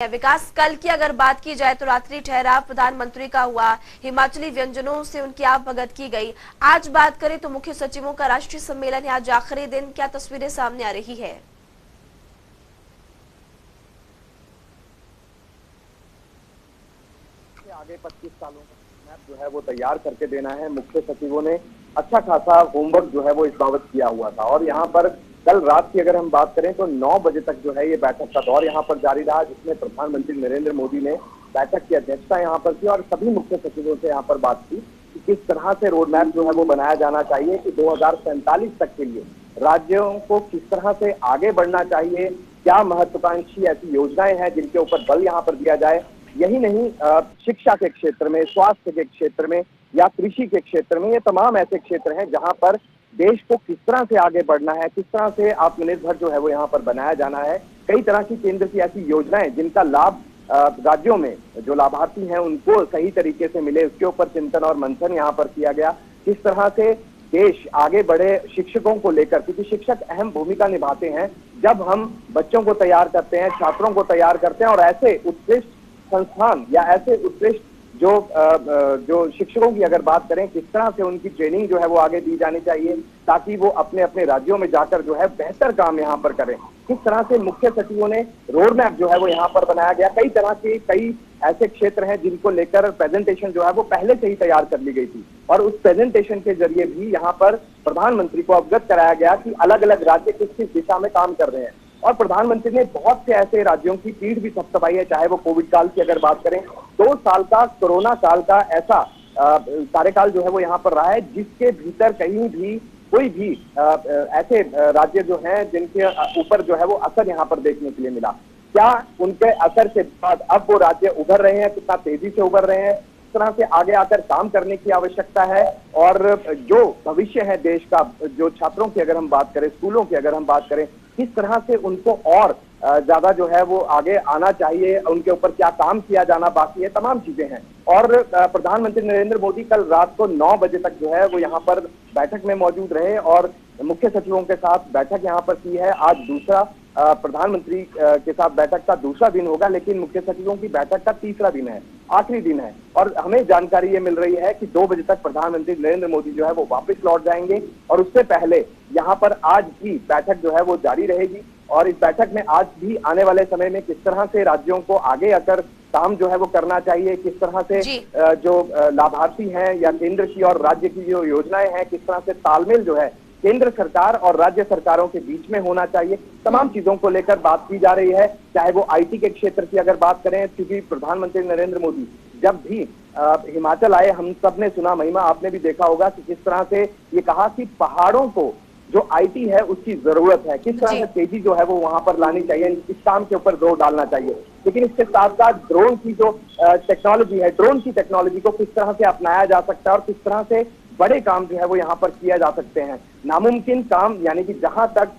विकास कल की अगर बात की जाए तो रात्रि ठहराव प्रधानमंत्री का हुआ, हिमाचली व्यंजनों से उनकी आवभगत की गई। आज बात करें तो मुख्य सचिवों का राष्ट्रीय सम्मेलन है, आज आखिरी दिन, क्या तस्वीरें सामने आ रही है? आगे 25 सालों का मैप जो है वो तैयार करके देना है। मुख्य सचिवों ने अच्छा खासा होमवर्क जो है वो इस बाबत किया हुआ था और यहाँ पर कल रात की अगर हम बात करें तो 9 बजे तक जो है ये बैठक का दौर यहाँ पर जारी रहा, जिसमें प्रधानमंत्री नरेंद्र मोदी ने बैठक की अध्यक्षता यहाँ पर की और सभी मुख्य सचिवों से यहाँ पर बात की कि किस तरह से रोड मैप जो है वो बनाया जाना चाहिए कि 2047 तक के लिए राज्यों को किस तरह से आगे बढ़ना चाहिए, क्या महत्वाकांक्षी ऐसी योजनाएं हैं जिनके ऊपर बल यहाँ पर दिया जाए। यही नहीं, शिक्षा के क्षेत्र में, स्वास्थ्य के क्षेत्र में या कृषि के क्षेत्र में, ये तमाम ऐसे क्षेत्र हैं जहां पर देश को किस तरह से आगे बढ़ना है, किस तरह से आत्मनिर्भर जो है वो यहाँ पर बनाया जाना है। कई तरह की केंद्र की ऐसी योजनाएं जिनका लाभ राज्यों में जो लाभार्थी हैं उनको सही तरीके से मिले, उसके ऊपर चिंतन और मंथन यहाँ पर किया गया। किस तरह से देश आगे बढ़े शिक्षकों को लेकर, क्योंकि शिक्षक अहम भूमिका निभाते हैं जब हम बच्चों को तैयार करते हैं, छात्रों को तैयार करते हैं और ऐसे उत्कृष्ट संस्थान या ऐसे उत्कृष्ट जो शिक्षकों की अगर बात करें, किस तरह से उनकी ट्रेनिंग जो है वो आगे दी जानी चाहिए ताकि वो अपने अपने राज्यों में जाकर जो है बेहतर काम यहाँ पर करें। किस तरह से मुख्य सचिवों ने रोड मैप जो है वो यहाँ पर बनाया गया। कई तरह के कई ऐसे क्षेत्र हैं जिनको लेकर प्रेजेंटेशन जो है वो पहले से ही तैयार कर ली गई थी और उस प्रेजेंटेशन के जरिए भी यहाँ पर प्रधानमंत्री को अवगत कराया गया कि अलग अलग राज्य किस किस दिशा में काम कर रहे हैं। और प्रधानमंत्री ने बहुत से ऐसे राज्यों की पीठ भी थपथपाई है, चाहे वो कोविड काल की अगर बात करें, 2 साल का कोरोना काल का ऐसा कार्यकाल जो है वो यहाँ पर रहा है जिसके भीतर कहीं भी कोई भी ऐसे राज्य जो हैं जिनके ऊपर जो है वो असर यहाँ पर देखने के लिए मिला। क्या उनके असर के बाद अब वो राज्य उभर रहे हैं, कितना तेजी से उभर रहे हैं, इस तरह से आगे आकर काम करने की आवश्यकता है। और जो भविष्य है देश का, जो छात्रों की अगर हम बात करें, स्कूलों की अगर हम बात करें, किस तरह से उनको और ज्यादा जो है वो आगे आना चाहिए, उनके ऊपर क्या काम किया जाना बाकी है, तमाम चीजें हैं। और प्रधानमंत्री नरेंद्र मोदी कल रात को 9 बजे तक जो है वो यहाँ पर बैठक में मौजूद रहे और मुख्य सचिवों के साथ बैठक यहाँ पर की है। आज दूसरा प्रधानमंत्री के साथ बैठक का दूसरा दिन होगा, लेकिन मुख्य सचिवों की बैठक का तीसरा दिन है, आखिरी दिन है। और हमें जानकारी ये मिल रही है कि 2 बजे तक प्रधानमंत्री नरेंद्र मोदी जो है वो वापस लौट जाएंगे और उससे पहले यहाँ पर आज भी बैठक जो है वो जारी रहेगी। और इस बैठक में आज भी आने वाले समय में किस तरह से राज्यों को आगे आकर काम जो है वो करना चाहिए, किस तरह से जो लाभार्थी हैं या केंद्र की और राज्य की जो योजनाएं हैं, किस तरह से तालमेल जो है केंद्र सरकार और राज्य सरकारों के बीच में होना चाहिए, तमाम चीजों को लेकर बात की जा रही है। चाहे वो आईटी के क्षेत्र की अगर बात करें, क्योंकि प्रधानमंत्री नरेंद्र मोदी जब भी हिमाचल आए, हम सब ने सुना, महिमा आपने भी देखा होगा कि किस तरह से ये कहा कि पहाड़ों को जो आईटी है उसकी जरूरत है, किस तरह से तेजी जो है वो वहां पर लानी चाहिए, इस काम के ऊपर जोर डालना चाहिए। लेकिन इसके साथ साथ ड्रोन की जो टेक्नोलॉजी है, ड्रोन की टेक्नोलॉजी को किस तरह से अपनाया जा सकता है और किस तरह से बड़े काम जो है वो यहाँ पर किया जा सकते हैं। नामुमकिन काम, यानी कि जहां तक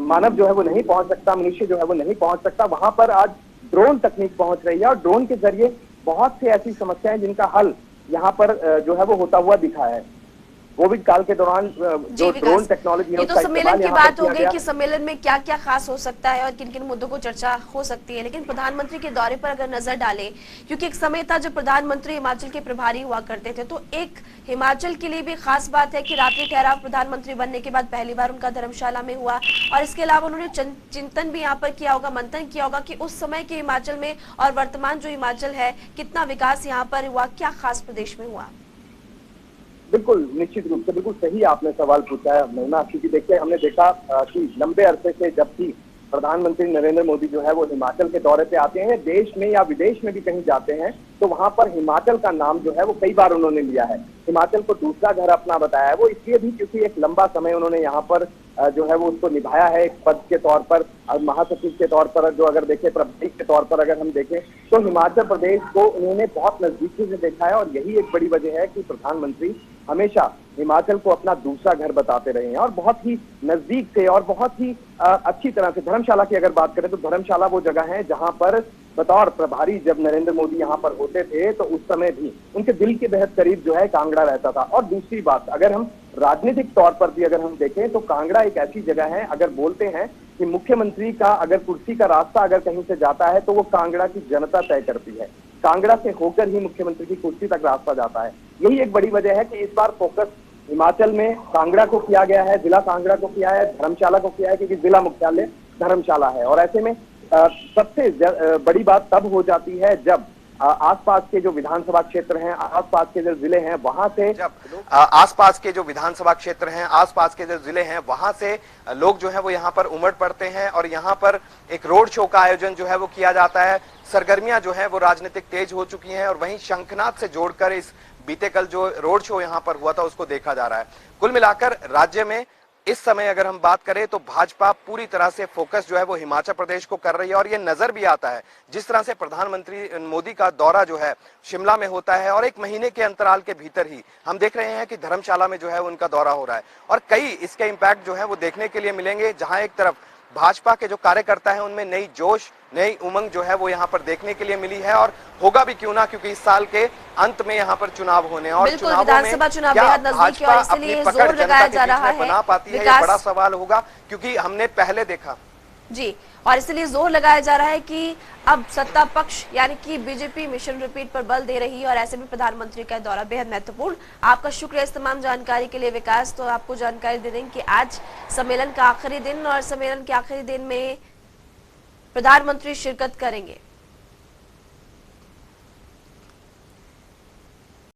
मानव जो है वो नहीं पहुंच सकता, मनुष्य जो है वो नहीं पहुंच सकता, वहां पर आज ड्रोन तकनीक पहुंच रही है और ड्रोन के जरिए बहुत सी ऐसी समस्याएं जिनका हल यहाँ पर जो है वो होता हुआ दिखा है। कोविड काल के दौरान जो ड्रोन टेक्नोलॉजी है, ये तो सम्मेलन की बात हो गई कि सम्मेलन में क्या क्या खास हो सकता है और किन किन मुद्दों को चर्चा हो सकती है। लेकिन प्रधानमंत्री के दौरे पर अगर नजर डालें, क्योंकि एक समय था जब प्रधानमंत्री हिमाचल के प्रभारी हुआ करते थे, तो एक हिमाचल के लिए भी खास बात है कि रात्रि ठहराव प्रधानमंत्री बनने के बाद पहली बार उनका धर्मशाला में हुआ और इसके अलावा उन्होंने चिंतन भी यहाँ पर किया होगा, मंथन किया होगा कि उस समय के हिमाचल में और वर्तमान जो हिमाचल है, कितना विकास यहाँ पर हुआ, क्या खास प्रदेश में हुआ। बिल्कुल, निश्चित रूप से बिल्कुल सही आपने सवाल पूछा है महिमा, क्योंकि देखिए हमने देखा कि लंबे अरसे से जब भी प्रधानमंत्री नरेंद्र मोदी जो है वो हिमाचल के दौरे पे आते हैं, देश में या विदेश में भी कहीं जाते हैं, तो वहां पर हिमाचल का नाम जो है वो कई बार उन्होंने लिया है। हिमाचल को दूसरा घर अपना बताया है, वो इसलिए भी क्योंकि एक लंबा समय उन्होंने यहाँ पर जो है वो उसको निभाया है, एक पद के तौर पर, महासचिव के तौर पर, जो अगर देखें प्रभारी के तौर पर अगर हम देखें, तो हिमाचल प्रदेश को उन्होंने बहुत नजदीकी से देखा है और यही एक बड़ी वजह है कि प्रधानमंत्री हमेशा हिमाचल को अपना दूसरा घर बताते रहे हैं और बहुत ही नजदीक से और बहुत ही अच्छी तरह से। धर्मशाला की अगर बात करें तो धर्मशाला वो जगह है जहां पर बतौर प्रभारी जब नरेंद्र मोदी यहाँ पर होते थे तो उस समय भी उनके दिल के बेहद करीब जो है कांगड़ा रहता था। और दूसरी बात, अगर हम राजनीतिक तौर पर भी अगर हम देखें तो कांगड़ा एक ऐसी जगह है, अगर बोलते हैं कि मुख्यमंत्री का अगर कुर्सी का रास्ता अगर कहीं से जाता है तो वो कांगड़ा की जनता तय करती है। कांगड़ा से होकर ही मुख्यमंत्री की कुर्सी तक रास्ता जाता है। यही एक बड़ी वजह है कि इस बार फोकस हिमाचल में कांगड़ा को किया गया है, जिला कांगड़ा को किया है, धर्मशाला को किया है, क्योंकि जिला मुख्यालय धर्मशाला है। और ऐसे में सबसे बड़ी बात तब हो जाती है जब आसपास के जो विधानसभा क्षेत्र हैं, आसपास के जो जिले हैं, वहां से आसपास के जो विधानसभा क्षेत्र हैं, आसपास के जो जिले हैं, वहां से लोग जो है वो यहाँ पर उमड़ पड़ते हैं और यहाँ पर एक रोड शो का आयोजन जो है वो किया जाता है। सरगर्मियां जो है वो राजनीतिक तेज हो चुकी हैं और वहीं शंखनाद से जोड़कर इस बीते कल जो रोड शो यहाँ पर हुआ था उसको देखा जा रहा है। कुल मिलाकर राज्य में इस समय अगर हम बात करें तो भाजपा पूरी तरह से फोकस जो है वो हिमाचल प्रदेश को कर रही है और ये नजर भी आता है जिस तरह से प्रधानमंत्री मोदी का दौरा जो है शिमला में होता है और 1 महीने के अंतराल के भीतर ही हम देख रहे हैं कि धर्मशाला में जो है उनका दौरा हो रहा है और कई इसके इम्पैक्ट जो है वो देखने के लिए मिलेंगे, जहां एक तरफ भाजपा के जो कार्यकर्ता हैं उनमें नई जोश, नई उमंग जो है वो यहाँ पर देखने के लिए मिली है और होगा भी क्यों ना, क्योंकि इस साल के अंत में यहाँ पर चुनाव होने और विधानसभा चुनाव बेहद नजदीक है और इसलिए जोर लगाया जा रहा है। बना पाती है, ये बड़ा सवाल होगा क्योंकि हमने पहले देखा जी, और इसलिए जोर लगाया जा रहा है कि अब सत्ता पक्ष यानी कि बीजेपी मिशन रिपीट पर बल दे रही है और ऐसे में प्रधानमंत्री का दौरा बेहद महत्वपूर्ण। आपका शुक्रिया इस तमाम जानकारी के लिए विकास। तो आपको जानकारी दे दें कि आज सम्मेलन का आखिरी दिन और सम्मेलन के आखिरी दिन में प्रधानमंत्री शिरकत करेंगे।